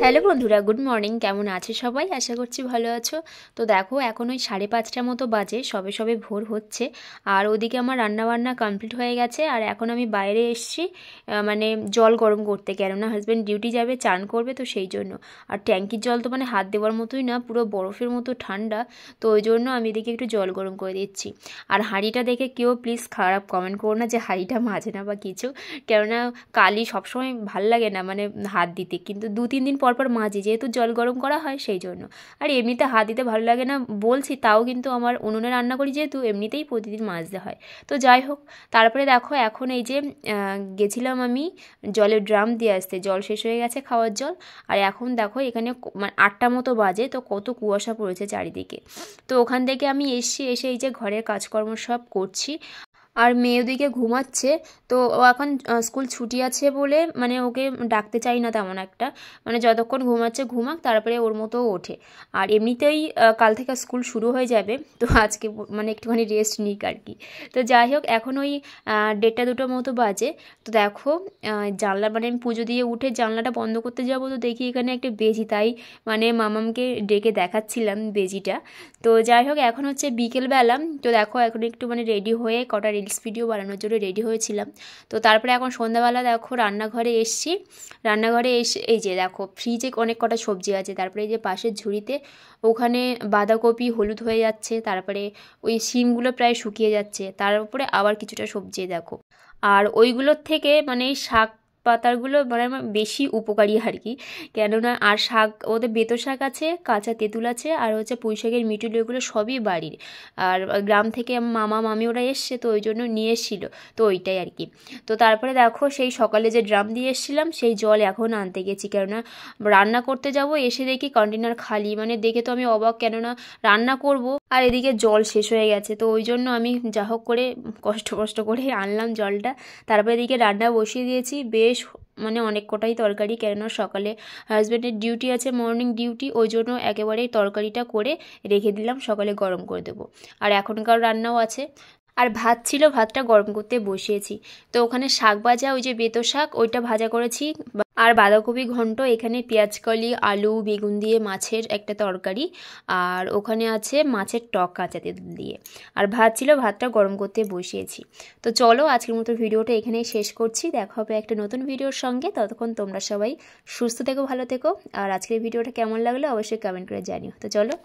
Hello বন্ধুরা, good morning. কেমন আছো সবাই? আশা করছি ভালো আছো। তো দেখো, এখন ওই 5:30 মতো বাজে, সবে সবে ভোর হচ্ছে। আর ওদিকে আমার রান্নাবান্না কমপ্লিট হয়ে গেছে। আর এখন আমি বাইরে এসেছি মানে জল গরম করতে, কেননা হাজব্যান্ড ডিউটি যাবে, চান করবে, তো সেই জন্য। আর ট্যাঙ্কির জল তো মানে হাত দেওয়ার মতোই না, পুরো বরফের মতো ঠান্ডা। তো ওই জন্য আমি এদিকে একটু জল গরম করে দিচ্ছি। আর হাঁড়িটা দেখে কেউ প্লিজ খারাপ কমেন্ট করো না যে হাঁড়িটা মাজে না বা কিছু, কেননা কালি সবসময় ভাল লাগে না মানে হাত দিতে, কিন্তু 2-3 দিন পর পর মাজি, যেহেতু জল গরম করা হয় সেই জন্য। আর এমনিতে হাত দিতে ভালো লাগে না বলছি, তাও কিন্তু আমার উনুনে রান্না করি যেহেতু, এমনিতেই প্রতিদিন মাজতে হয়। তো যাই হোক, তারপরে দেখো এখন এই যে গেছিলাম আমি জলের ড্রাম দিয়ে আসতে, জল শেষ হয়ে গেছে খাওয়ার জল। আর এখন দেখো এখানে মানে 8টা মতো বাজে, তো কত কুয়াশা পড়েছে চারিদিকে। তো ওখান থেকে আমি এসে এই যে ঘরের কাজকর্ম সব করছি। আর মেয়ে ওদিকে ঘুমাচ্ছে। তো ও এখন স্কুল ছুটি আছে বলে মানে ওকে ডাকতে চাই না তেমন একটা, মানে যতক্ষণ ঘুমাচ্ছে ঘুমাক, তারপরে ওর মতো ওঠে। আর এমনিতেই কাল থেকে স্কুল শুরু হয়ে যাবে, তো আজকে মানে একটুখানি রেস্ট নিক আর কি। তো যাই হোক, এখন ওই 1:30-2টো মতো বাজে। তো দেখো জানলা মানে আমি পুজো দিয়ে উঠে জানলাটা বন্ধ করতে যাব, তো দেখি এখানে একটা বেজি, তাই মানে মামামকে ডেকে দেখাচ্ছিলাম বেজিটা। তো যাই হোক, এখন হচ্ছে বিকেলবেলা। তো দেখো এখন একটু মানে রেডি হয়ে কটা রিলস ভিডিও বানানোর জন্য রেডি হয়েছিলাম। তো তারপরে এখন সন্ধ্যাবেলা দেখো রান্নাঘরে এসছি। রান্নাঘরে এসে এই যে দেখো ফ্রিজে অনেক কটা সবজি আছে, তারপরে এই যে পাশের ঝুড়িতে ওখানে বাঁধাকপি হলুদ হয়ে যাচ্ছে, তারপরে ওই শিমগুলো প্রায় শুকিয়ে যাচ্ছে, তার উপরে আবার কিছুটা সবজি দেখো। আর ওইগুলোর থেকে মানে এই শাক পাতাগুলো মানে আমার বেশি উপকারী আর কি, কেননা আর শাক ওদের বেতো শাক আছে, কাঁচা তেঁতুল আছে, আর হচ্ছে পুঁই শাকের মিটুলি, ওগুলো সবই বাড়ির। আর গ্রাম থেকে মামা মামি ওরা এসছে, তো ওই জন্য নিয়ে এসেছিলো, তো ওইটাই আর কি। তো তারপরে দেখো সেই সকালে যে ড্রাম দিয়ে এসেছিলাম সেই জল এখন আনতে গেছি, কেননা রান্না করতে যাব, এসে দেখি কন্টেনার খালি, মানে দেখে তো আমি অবাক, কেননা রান্না করব আর এদিকে জল শেষ হয়ে গেছে। তো ওই জন্য আমি যা হোক করে কষ্ট করে আনলাম জলটা। তারপরে এদিকে রান্না বসিয়ে দিয়েছি, বেশ মানে অনেক কটাই তরকারি, কেননা সকালে হাজব্যান্ডের ডিউটি আছে, মর্নিং ডিউটি, ওই জন্য একেবারেই তরকারিটা করে রেখে দিলাম, সকালে গরম করে দেবো। আর এখনকার রান্নাও আছে। আর ভাত ছিল, ভাতটা গরম করতে বসিয়েছি। তো ওখানে শাক ভাজা, ওই যে বেতো শাক, ওইটা ভাজা করেছি। আর বাঁধাকপি ঘন্ট, এখানে পেঁয়াজকলি আলু বেগুন দিয়ে মাছের একটা তরকারি। আর ওখানে আছে মাছের টক কাঁচা তেঁতুল দিয়ে। আর ভাত ছিল, ভাতটা গরম করতে বসিয়েছি। তো চলো আজকের মতো ভিডিওটা এখানেই শেষ করছি, দেখা হবে একটা নতুন ভিডিওর সঙ্গে। ততক্ষণ তোমরা সবাই সুস্থ থেকো, ভালো থেকো। আর আজকের ভিডিওটা কেমন লাগলো অবশ্যই কমেন্ট করে জানিও। তো চলো।